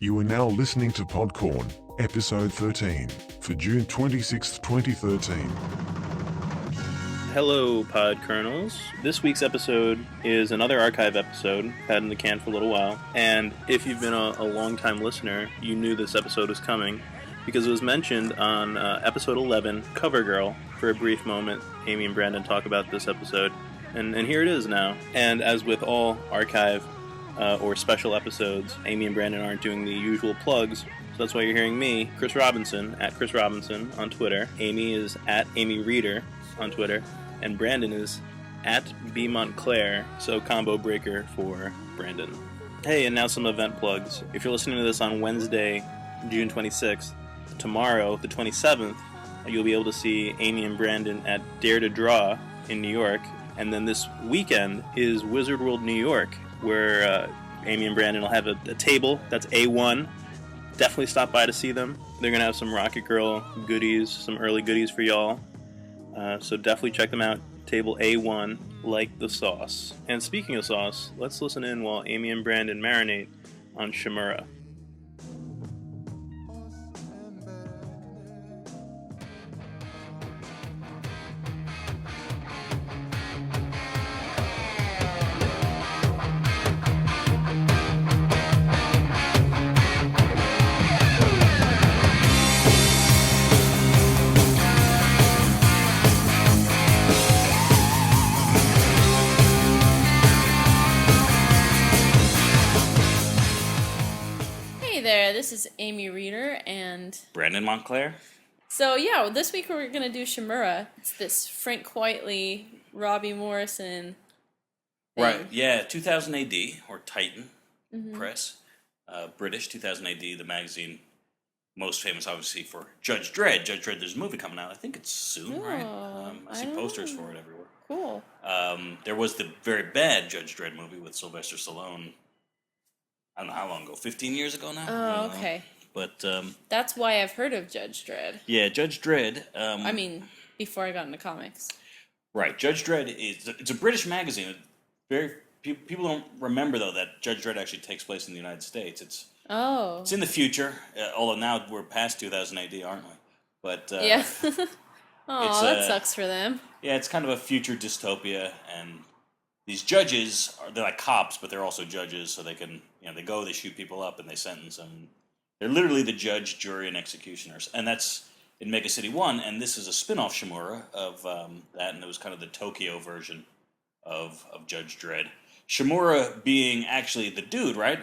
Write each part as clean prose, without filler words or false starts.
You are now listening to Podcorn, episode 13, for June 26th, 2013. Hello, Pod Kernels. This week's episode is another archive episode, had in the can for a little while, and if you've been a long-time listener, you knew this episode was coming, because it was mentioned on episode 11, Cover Girl. For a brief moment, Amy and Brandon talk about this episode, and here it is now. And as with all archive or special episodes, Amy and Brandon aren't doing the usual plugs, so that's why you're hearing me, Chris Robinson, at Chris Robinson on Twitter. Amy is at AmyReeder on Twitter, and Brandon is at BMontclare, so combo breaker for Brandon. Hey, and now some event plugs. If you're listening to this on Wednesday, June 26th, tomorrow, the 27th, you'll be able to see Amy and Brandon at Dare to Draw in New York, and then this weekend is Wizard World New York, where Amy and Brandon will have a table that's A1. Definitely stop by to see them. They're going to have some Rocket Girl goodies, some early goodies for y'all. So definitely check them out. Table A1, like the sauce. And speaking of sauce, let's listen in while Amy and Brandon marinate on SHIMURA. This is AmyReeder and Brandon Montclair. So yeah, this week we're gonna do SHIMURA. It's this Frank Quitely, Robbie Morrison thing. Right, yeah, 2000 AD, or Titan Press, British, 2000 AD, the magazine most famous obviously for Judge Dredd. Judge Dredd, there's a movie coming out, I think it's soon, right? I see posters for it everywhere. Cool. There was the very bad Judge Dredd movie with Sylvester Stallone. I don't know how long ago, 15 years ago now? Oh, okay. But that's why I've heard of Judge Dredd. Yeah, Judge Dredd. I mean, before I got into comics. Right, Judge Dredd it's a British magazine. People don't remember though that Judge Dredd actually takes place in the United States. It's in the future. Although now we're past 2000 AD, aren't we? But yeah. Oh, that sucks for them. Yeah, it's kind of a future dystopia, and they're like cops, but they're also judges, so they can, they shoot people up, and they sentence them. They're literally the judge, jury, and executioners. And that's in Mega City 1, and this is a spin-off SHIMURA of that, and it was kind of the Tokyo version of Judge Dredd. SHIMURA being actually the dude, right?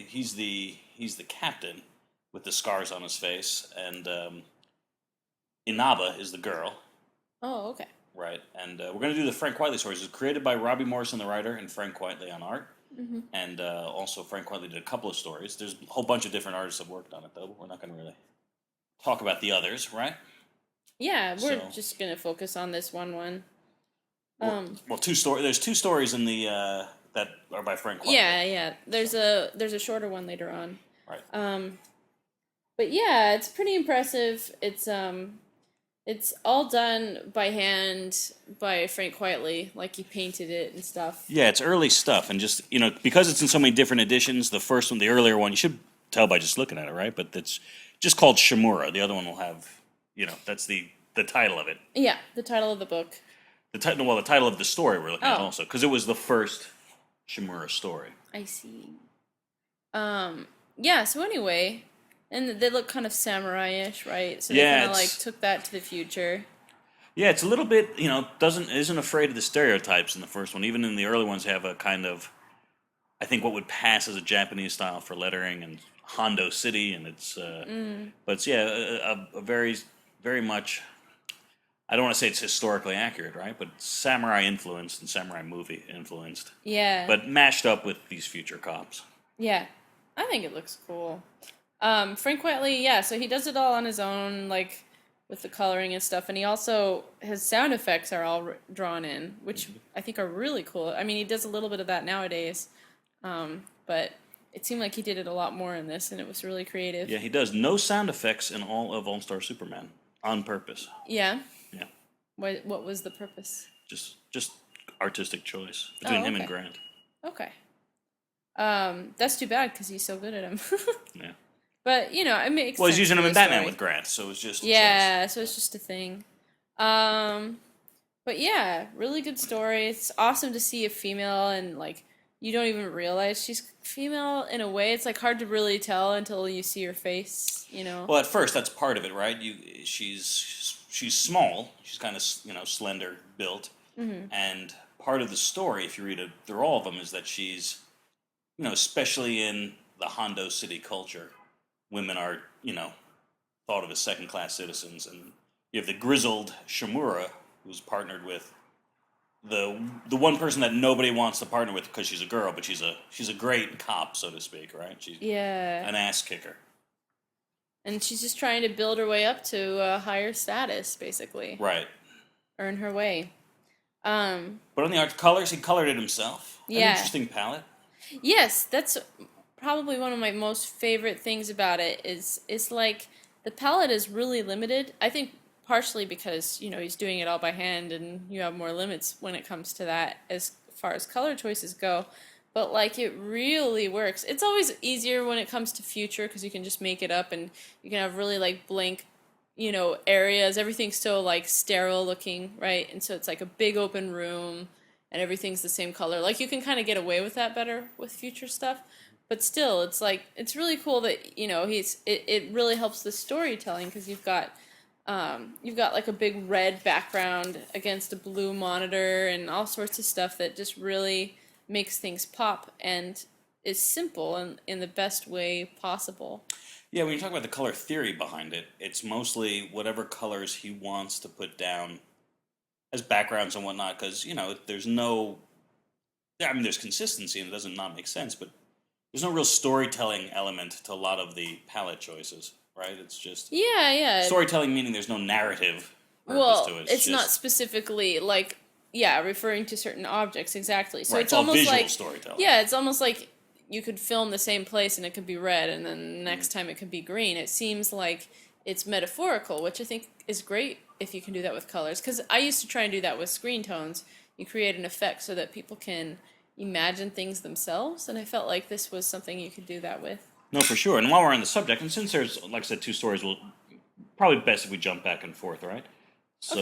He's the captain with the scars on his face, and Inaba is the girl. Oh, okay. Right, and we're going to do the Frank Quitely stories. It was created by Robbie Morrison, the writer, and Frank Quitely on art. Mm-hmm. And also Frank Quitely did a couple of stories. There's a whole bunch of different artists that worked on it, though. But we're not going to really talk about the others, right? Yeah, we're just going to focus on this one. Well, two stories. There's two stories in the that are by Frank Quitely. Yeah. There's a shorter one later on. Right. But yeah, it's pretty impressive. It's all done by hand by Frank Quitely, like he painted it and stuff. Yeah, it's early stuff, and just, because it's in so many different editions, the first one, the earlier one, you should tell by just looking at it, right? But it's just called SHIMURA. The other one will have, that's the title of it. Yeah, the title of the book. The title of the story we're looking at also, because it was the first SHIMURA story. I see. Yeah, so anyway... And they look kind of samurai-ish, right? So they kind of took that to the future. Yeah, it's a little bit, isn't afraid of the stereotypes in the first one. Even in the early ones, have a kind of, I think, what would pass as a Japanese style for lettering, and Hondo City, and it's, but it's, a very, very much, I don't want to say it's historically accurate, right? But samurai influenced and samurai movie influenced. Yeah. But mashed up with these future cops. Yeah, I think it looks cool. Frank Quitely, so he does it all on his own, like, with the coloring and stuff, and he also, his sound effects are all drawn in, which I think are really cool. I mean, he does a little bit of that nowadays, but it seemed like he did it a lot more in this, and it was really creative. Yeah, he does. No sound effects in all of All-Star Superman, on purpose. Yeah? Yeah. What was the purpose? Just artistic choice between him and Grant. Okay. That's too bad because he's so good at him. Yeah. But it makes Well, sense he's using for him in the Batman story. with Grant, so it was just a Yeah, so it's just a thing. But yeah, really good story. It's awesome to see a female and like you don't even realize she's female in a way. It's like hard to really tell until you see her face. Well, at first, that's part of it, right? She's small. She's kind of slender built, and part of the story, if you read it through all of them, is that she's especially in the Hondo City culture, women are thought of as second class citizens, and you have the grizzled SHIMURA, who's partnered with the one person that nobody wants to partner with because she's a girl, but she's a great cop, so to speak, right? She's an ass kicker. And she's just trying to build her way up to a higher status, basically. Right. Earn her way. But on the art colors, he colored it himself. Yeah. An interesting palette. Yes, that's probably one of my most favorite things about it is like the palette is really limited. I think partially because, he's doing it all by hand and you have more limits when it comes to that as far as color choices go. But, like, it really works. It's always easier when it comes to future because you can just make it up and you can have really, like, blank, areas. Everything's so, like, sterile looking, right? And so it's, like, a big open room and everything's the same color. Like, you can kind of get away with that better with future stuff. But still, it's, like, it's really cool that, it really helps the storytelling because you've got like a big red background against a blue monitor and all sorts of stuff that just really makes things pop and is simple and in the best way possible. Yeah, when you talk about the color theory behind it, it's mostly whatever colors he wants to put down as backgrounds and whatnot, because, there's there's consistency and it doesn't not make sense, but there's no real storytelling element to a lot of the palette choices, right? It's just... Yeah. Storytelling meaning there's no narrative purpose to it. It's not specifically, like, referring to certain objects, exactly. So right, it's all almost visual like... storytelling. Yeah, it's almost like you could film the same place and it could be red, and then the next time it could be green. It seems like it's metaphorical, which I think is great if you can do that with colors. Because I used to try and do that with screen tones. You create an effect so that people can imagine things themselves, and I felt like this was something you could do that with. No, for sure. And while we're on the subject, and since there's, like I said, two stories, we'll probably best if we jump back and forth, right? So,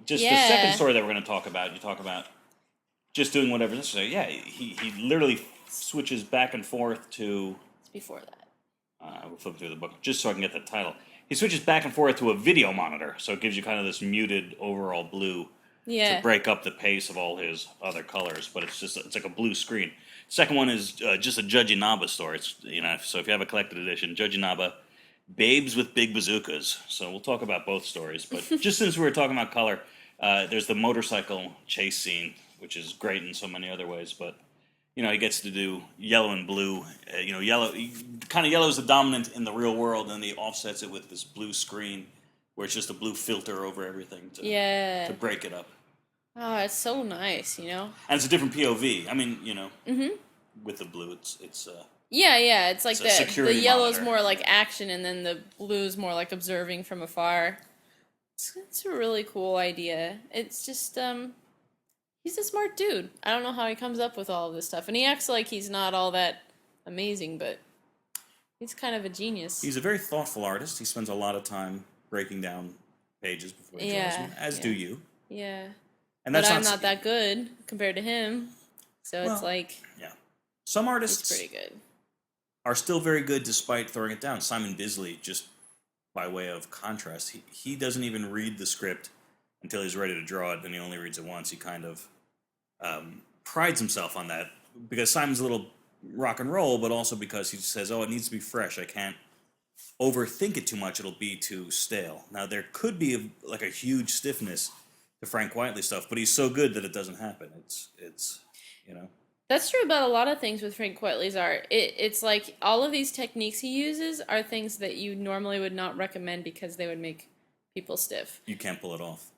the second story that we're going to talk about, you talk about just doing whatever's necessary. Yeah, he literally switches back and forth to... It's before that. We'll flip through the book just so I can get the title. He switches back and forth to a video monitor, so it gives you kind of this muted overall blue to break up the pace of all his other colors, but it's like a blue screen. Second one is just a Judge Inaba story. It's, so if you have a collected edition, Judge Inaba, Babes with Big Bazookas. So we'll talk about both stories. But just since we were talking about color, there's the motorcycle chase scene, which is great in so many other ways. But, he gets to do yellow and blue. Yellow is the dominant in the real world, and he offsets it with this blue screen where it's just a blue filter over everything to break it up. Oh, it's so nice, And it's a different POV. I mean, with the blue, it's it's like the yellow's more like action, and then the blue's more like observing from afar. It's a really cool idea. It's just he's a smart dude. I don't know how he comes up with all of this stuff, and he acts like he's not all that amazing, but he's kind of a genius. He's a very thoughtful artist. He spends a lot of time breaking down pages before he draws them, as do you. Yeah. And but I'm not that good compared to him, so it's like... Yeah. Some artists it's pretty good. Are still very good despite throwing it down. Simon Bisley, just by way of contrast, he doesn't even read the script until he's ready to draw it, then he only reads it once. He kind of prides himself on that, because Simon's a little rock and roll, but also because he says, it needs to be fresh. I can't overthink it too much. It'll be too stale. Now, there could be a huge stiffness to Frank Whiteley stuff, but he's so good that it doesn't happen. It's That's true about a lot of things with Frank Whiteley's art. It's like all of these techniques he uses are things that you normally would not recommend because they would make people stiff. You can't pull it off.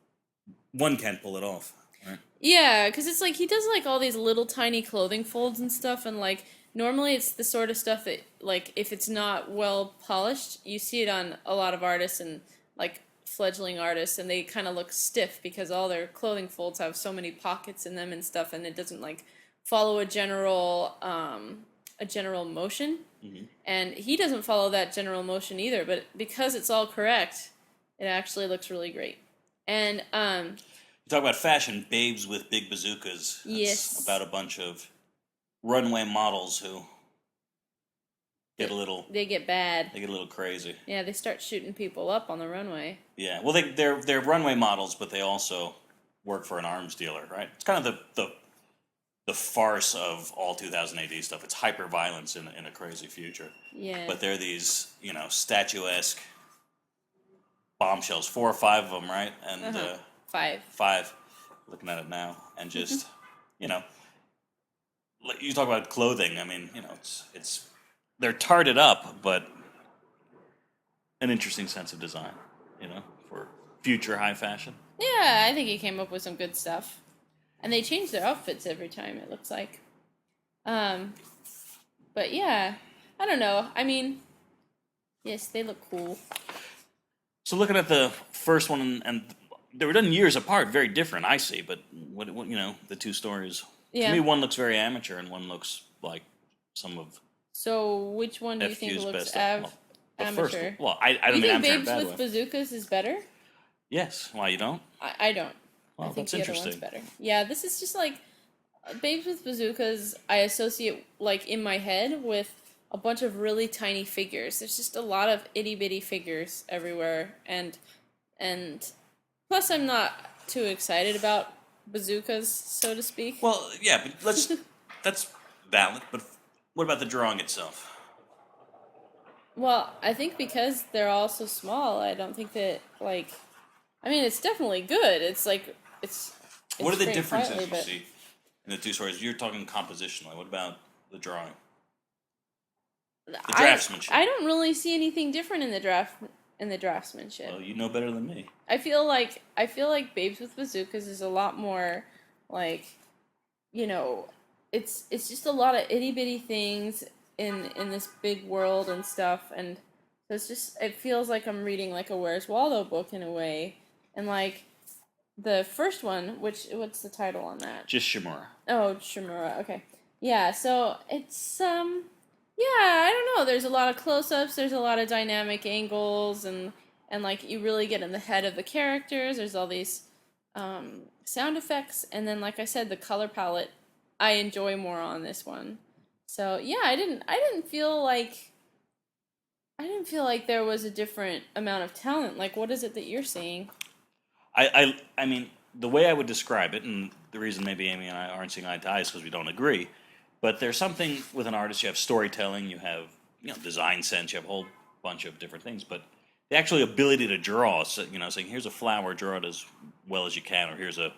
One can't pull it off. Right? Yeah, because it's like he does like all these little tiny clothing folds and stuff, and like normally it's the sort of stuff that, like, if it's not well polished, you see it on a lot of artists and like fledgling artists, and they kind of look stiff because all their clothing folds have so many pockets in them and stuff, and it doesn't like follow a general motion, and he doesn't follow that general motion either. But because it's all correct, it actually looks really great. And You talk about fashion, babes with big bazookas. Yes. It's about a bunch of runway models who get they get bad. They get a little crazy. Yeah, they start shooting people up on the runway. Yeah, well, they're runway models, but they also work for an arms dealer, right? It's kind of the farce of all 2000 AD stuff. It's hyper violence in a crazy future. Yeah. But they're these, statuesque bombshells, 4 or 5 of them, right? And 5. Looking at it now, and just you talk about clothing. I mean, it's they're tarted up, but an interesting sense of design, for future high fashion. Yeah, I think he came up with some good stuff. And they change their outfits every time, it looks like. But yeah, I don't know. I mean, yes, they look cool. So looking at the first one, and they were done years apart, very different, I see, but what the two stories. Yeah. To me, one looks very amateur, and one looks like some of So which one do you think FQ's looks best stuff. The amateur? first one. Well, I don't You mean think amateur in a Babes bad with way. Bazookas is better? Yes. Why, you don't? I don't. Well, I think that's the other one's interesting. better. Yeah, this is just like Babes with Bazookas. I associate like in my head with a bunch of really tiny figures. There's just a lot of itty bitty figures everywhere, and plus I'm not too excited about bazookas, so to speak. Well, yeah, but that's valid, but what about the drawing itself? Well, I think because they're all so small, I don't think that like. I mean, it's definitely good. It's like it's What are the framed differences quietly, you but- see in the two stories? You're talking compositionally. What about the drawing? The draftsmanship. I don't really see anything different in the draftsmanship. Well, you know better than me. I feel like Babes with Bazookas is a lot more like, it's just a lot of itty bitty things in this big world and stuff, and so it feels like I'm reading like a Where's Waldo book in a way, and like the first one, what's the title on that? Just SHIMURA. Oh, SHIMURA. Okay, yeah. So it's yeah, I don't know. There's a lot of close-ups. There's a lot of dynamic angles, and like you really get in the head of the characters. There's all these sound effects, and then like I said, the color palette I enjoy more on this one. So yeah, I didn't feel like there was a different amount of talent. Like, what is it that you're seeing? I mean, the way I would describe it, and the reason maybe Amy and I aren't seeing eye to eye is because we don't agree. But there's something with an artist. You have storytelling, you have design sense, you have a whole bunch of different things. But the actual ability to draw, so, saying here's a flower, draw it as well as you can, or here's a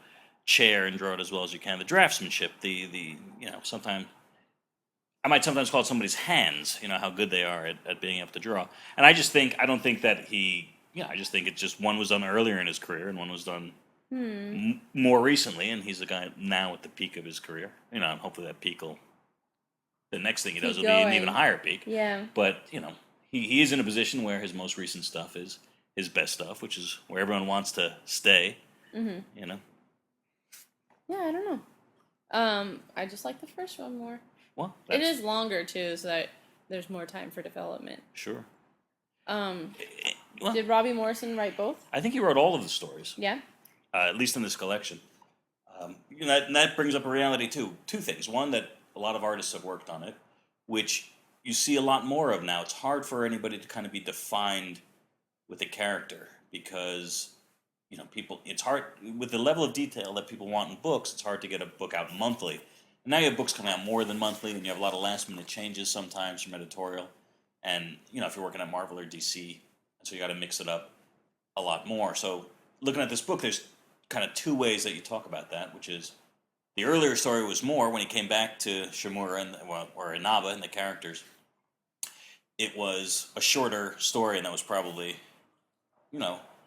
chair and draw it as well as you can. The draftsmanship, the sometimes I might sometimes call it somebody's hands. How good they are at being able to draw. And I don't think that he. I just think it's just one was done earlier in his career and one was done more recently, and he's the guy now at the peak of his career. Hopefully that peak will. The next thing he does will be an even higher peak. Yeah. But, he is in a position where his most recent stuff is his best stuff, which is where everyone wants to stay. Mm-hmm. Yeah, I don't know. I just like the first one more. Well, it is longer, too, so that there's more time for development. Sure. Did Robbie Morrison write both? I think he wrote all of the stories. Yeah? At least in this collection. And that brings up a reality, too. Two things. One, that a lot of artists have worked on it, which you see a lot more of now. It's hard for anybody to kind of be defined with a character because, people, it's hard, with the level of detail that people want in books, it's hard to get a book out monthly. And now you have books coming out more than monthly, and you have a lot of last-minute changes sometimes from editorial. And, if you're working at Marvel or DC, so you got to mix it up a lot more. So looking at this book, there's kind of two ways that you talk about that, which is the earlier story was more when he came back to SHIMURA or Inaba and the characters. It was a shorter story, and that was probably,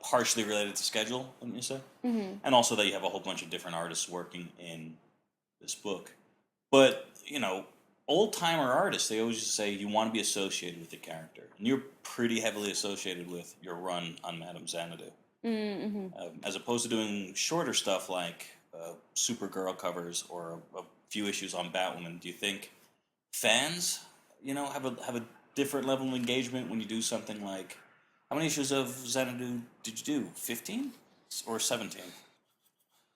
partially related to schedule, wouldn't you say? Mm-hmm. And also that you have a whole bunch of different artists working in this book. But, old-timer artists, they always just say you want to be associated with the character. And you're pretty heavily associated with your run on Madame Xanadu. Mm-hmm. As opposed to doing shorter stuff like Supergirl covers or a few issues on Batwoman. Do you think fans, have a different level of engagement when you do something like, how many issues of Xanadu did you do? 15 or 17?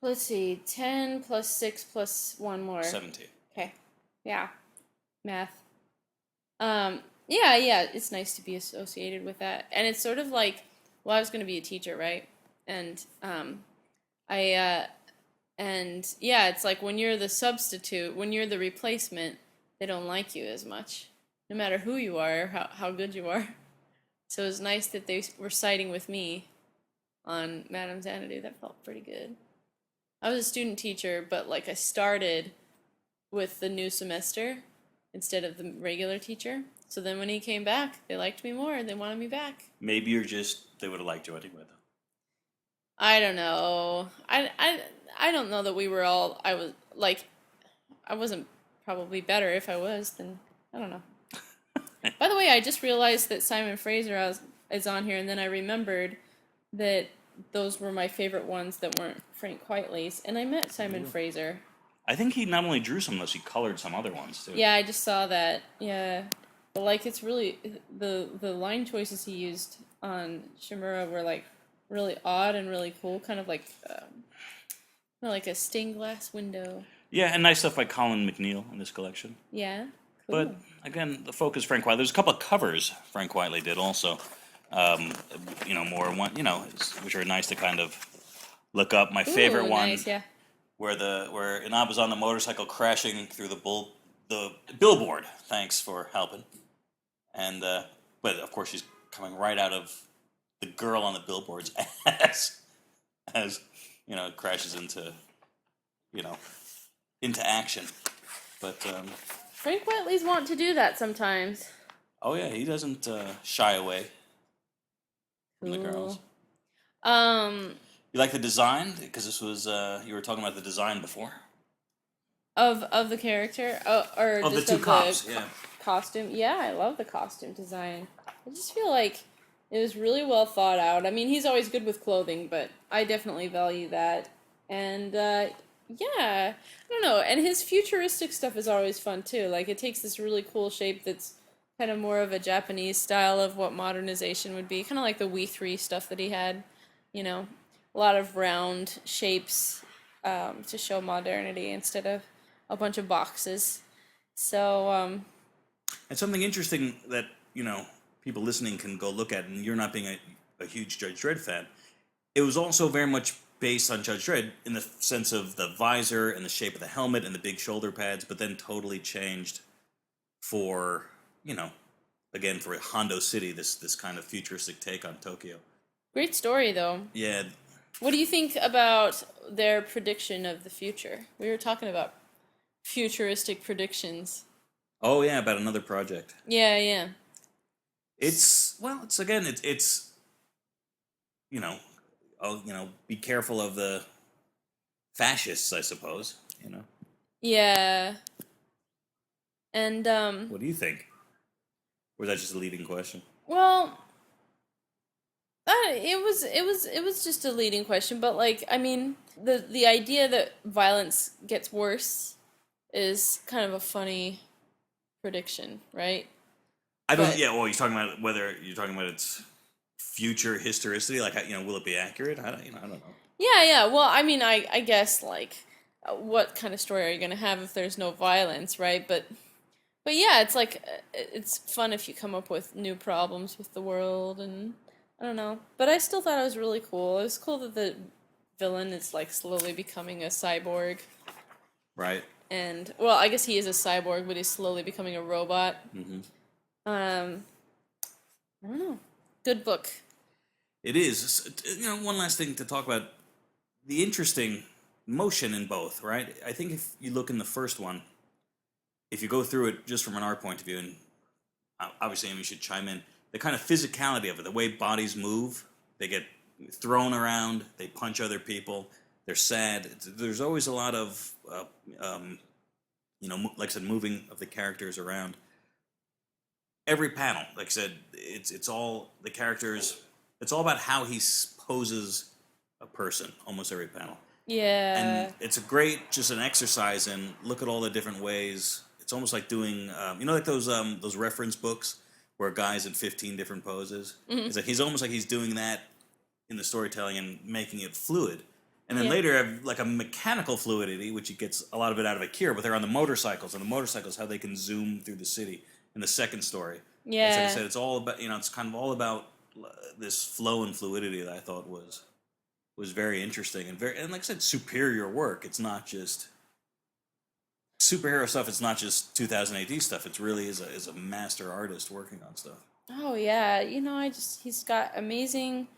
Let's see, 10 plus 6 plus 1 more. 17. Okay. Yeah. Math. Yeah, it's nice to be associated with that. And it's sort of like, well, I was going to be a teacher, right? And it's like when you're the substitute, when you're the replacement, they don't like you as much, no matter who you are or how good you are. So it was nice that they were siding with me on Madame Xanadu. That felt pretty good. I was a student teacher, but like I started with the new semester instead of the regular teacher. So then when he came back, they liked me more. They wanted me back. Maybe they would have liked you anyway, though. I don't know. I don't know that we were all. I wasn't probably better. If I was, then I don't know. By the way, I just realized that Simon Fraser is on here, and then I remembered that those were my favorite ones that weren't Frank Quitely's, and I met Simon Fraser. I think he not only drew some of those, he colored some other ones too. Yeah, I just saw that. Yeah, but like it's really the line choices he used on SHIMURA were like really odd and really cool, kind of like a stained glass window. Yeah, and nice stuff by Colin McNeil in this collection. Yeah, cool. But again, the focus Frank Quitely. There's a couple of covers Frank Quitely did also. More one, which are nice to kind of look up. My favorite one, nice, yeah. where Inaba's on the motorcycle crashing through the billboard. Thanks for helping. And but of course she's coming right out of the girl on the billboard's ass as crashes into action. But Frank Quitely's want to do that sometimes. oh yeah, he doesn't shy away from the girls. You like the design? Because this was you were talking about the design before of the character, or of just the two cops. the Yeah, costume. Yeah, I love the costume design. I just feel like it was really well thought out. I mean, he's always good with clothing, but I definitely value that. And yeah, I don't know. And his futuristic stuff is always fun too. Like it takes this really cool shape that's kind of more of a Japanese style of what modernization would be, kind of like the We3 stuff that he had. A lot of round shapes to show modernity instead of a bunch of boxes. So and something interesting that people listening can go look at, and you're not being a huge Judge Dredd fan. It was also very much based on Judge Dredd in the sense of the visor and the shape of the helmet and the big shoulder pads, but then totally changed for again for Hondo City, this kind of futuristic take on Tokyo. great story though. Yeah. What do you think about their prediction of the future? We were talking about futuristic predictions. Oh yeah, about another project. Yeah. It's be careful of the fascists, I suppose. Yeah. And What do you think? Or is that just a leading question? well, it was just a leading question, but like I mean, the idea that violence gets worse is kind of a funny prediction, right? Yeah, well, you're talking about whether you're talking about its future historicity, like will it be accurate? I don't know. Yeah. Well, I mean, I guess like, what kind of story are you gonna have if there's no violence, right? But yeah, it's like it's fun if you come up with new problems with the world, and I don't know. But I still thought it was really cool. It was cool that the villain is like slowly becoming a cyborg. Right. And well, I guess he is a cyborg, but he's slowly becoming a robot. Mm-hmm. I don't know. Good book. It is. One last thing to talk about: the interesting motion in both. Right. I think if you look in the first one, if you go through it just from an art point of view, and obviously Amy should chime in, the kind of physicality of it, the way bodies move, they get thrown around, they punch other people, they're sad. There's always a lot of, like I said, moving of the characters around. Every panel, like I said, it's all the characters. It's all about how he poses a person. Almost every panel. Yeah. And it's a great, just an exercise in look at all the different ways. It's almost like doing, like those reference books where a guy's in 15 different poses. Mm-hmm. It's like he's almost like he's doing that in the storytelling and making it fluid. And then Yeah. later, have like a mechanical fluidity, which he gets a lot of it out of Akira, but they're on the motorcycles, and the motorcycles, how they can zoom through the city in the second story. Yeah. As like I said, it's all about, it's kind of all about this flow and fluidity that I thought was very interesting and like I said, superior work. It's not just superhero stuff. It's not just 2000 AD stuff. It's really is a master artist working on stuff. Oh yeah, he's got amazing,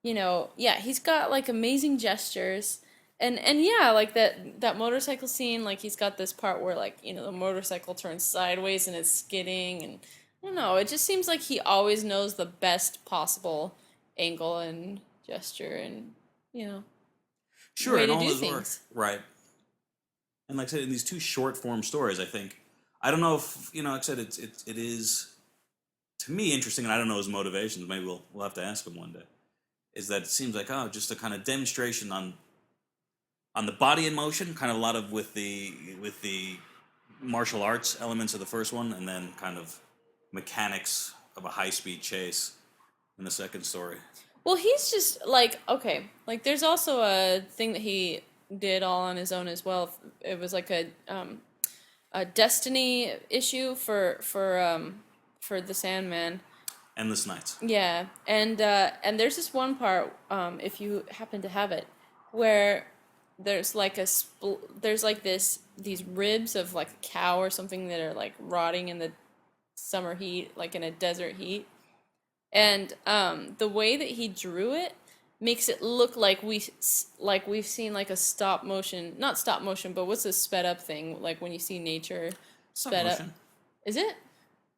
he's got like amazing gestures, and yeah, like that motorcycle scene, like he's got this part where like the motorcycle turns sideways and it's skidding, and I don't know, it just seems like he always knows the best possible angle and gesture and Sure, way and to all do his things. work, right? And like I said, in these two short form stories, I think I don't know if like I said, it is to me interesting, and I don't know his motivations. Maybe we'll have to ask him one day. Is that it seems like just a kind of demonstration on the body in motion, kind of a lot of with the martial arts elements of the first one, and then kind of mechanics of a high speed chase in the second story. Well, he's just like, okay, like there's also a thing that he did all on his own as well. It was like a Destiny issue for the Sandman. Endless Nights. Yeah, and there's this one part, if you happen to have it, where there's like these ribs of like a cow or something that are like rotting in the summer heat, like in a desert heat. And the way that he drew it makes it look like we've seen like a not stop motion, but what's a sped up thing? Like when you see nature sped up. Is it?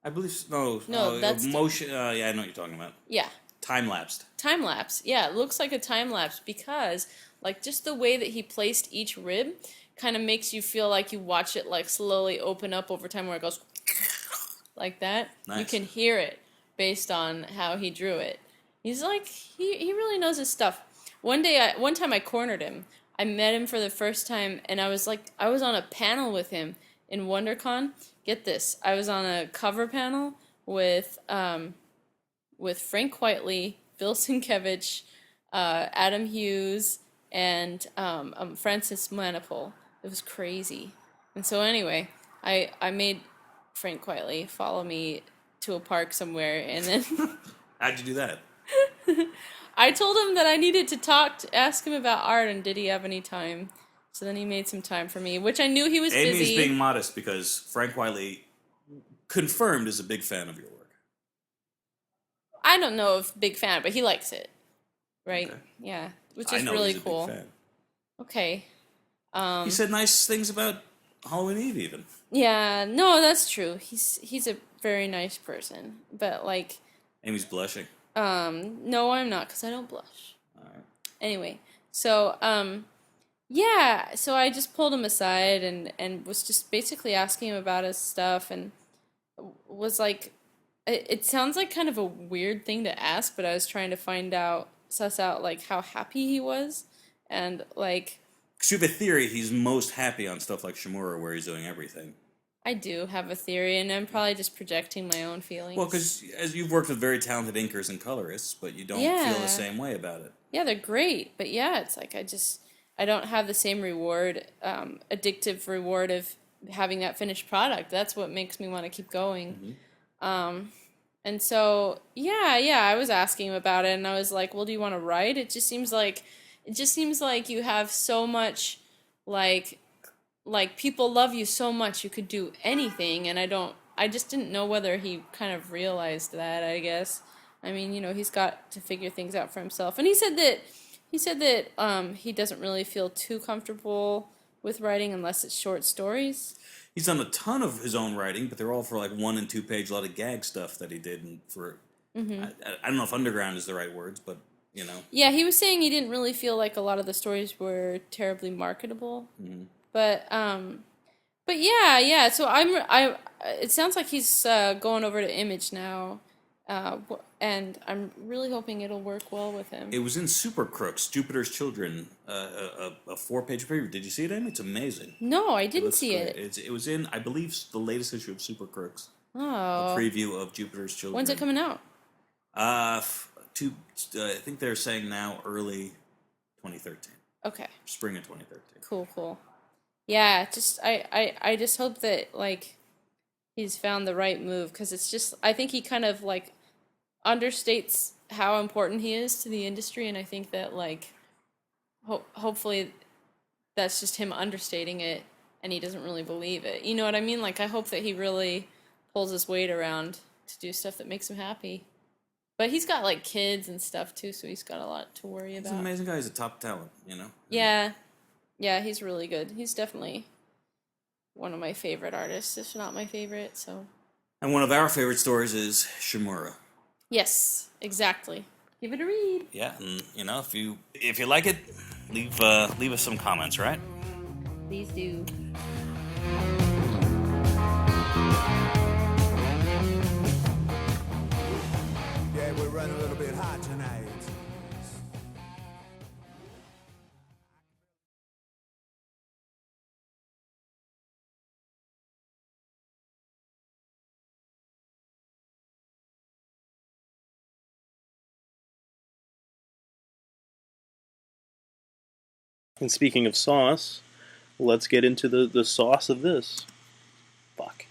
I believe no. That's motion. Yeah, I know what you're talking about. Yeah. Time lapsed. Time lapse. Yeah, it looks like a time lapse because like just the way that he placed each rib kind of makes you feel like you watch it like slowly open up over time, where it goes like that. Nice. You can hear it based on how he drew it. He's like, he really knows his stuff. One time I cornered him. I met him for the first time, and I was on a panel with him in WonderCon. Get this, I was on a cover panel with Frank Whiteley, Bill Sienkiewicz, Adam Hughes, and Francis Manipul. It was crazy. And so anyway, I made Frank Whiteley follow me to a park somewhere, and then How'd you do that? I told him that I needed to ask him about art, and did he have any time? So then he made some time for me, which I knew he was Amy's busy. being modest because Frank Whiteley confirmed is a big fan of your work. I don't know if big fan, but he likes it, right? Okay. Yeah, which I is know really he's a cool. big fan. Okay. He said nice things about Halloween Eve, even. Yeah, no, that's true. He's a very nice person, but like, Amy's blushing. no, I'm not, because I don't blush. All right. Anyway, so yeah, so I just pulled him aside and was just basically asking him about his stuff, and was like, it sounds like kind of a weird thing to ask, but I was trying to suss out like how happy he was, and like, Because you have a theory he's most happy on stuff like SHIMURA, where he's doing everything. I do have a theory, and I'm probably just projecting my own feelings. Well, because as you've worked with very talented inkers and colorists, but you don't feel the same way about it. Yeah, they're great, but yeah, it's like I don't have the same reward, addictive reward of having that finished product. That's what makes me want to keep going. Mm-hmm. And so yeah, I was asking him about it, and I was like, well, do you want to write? It just seems like you have so much, like people love you so much, you could do anything, and I just didn't know whether he kind of realized that, I guess. I mean, he's got to figure things out for himself. And he said that he doesn't really feel too comfortable with writing unless it's short stories. He's done a ton of his own writing, but they're all for like 1 and 2 page, a lot of gag stuff that he did. And for I don't know if underground is the right words, but Yeah, he was saying he didn't really feel like a lot of the stories were terribly marketable. Mm-hmm. But yeah. So it sounds like he's going over to Image now, And I'm really hoping it'll work well with him. It was in Super Crooks, Jupiter's Children, a 4-page preview. Did you see it, Amy? It's amazing. No, I didn't looks see great. it. It was in, I believe, the latest issue of Super Crooks. A Oh, preview of Jupiter's Children. when's it coming out? I think they're saying now early 2013. Okay, Spring of 2013. cool. Yeah, just I just hope that like he's found the right move, because it's just, I think he kind of like understates how important he is to the industry, and I think that like hopefully that's just him understating it and he doesn't really believe it. You know what I mean? Like, I hope that he really pulls his weight around to do stuff that makes him happy. But he's got like kids and stuff too, so he's got a lot to worry about. He's an amazing guy. He's a top talent, you know? Yeah, he's really good. He's definitely one of my favorite artists, if not my favorite. So. And one of our favorite stories is SHIMURA. Yes, exactly. Give it a read. Yeah, and you know, if you like it, leave us some comments, right? Please do. Yeah, we're running a little bit hot tonight. And speaking of sauce, let's get into the sauce of this. Fuck.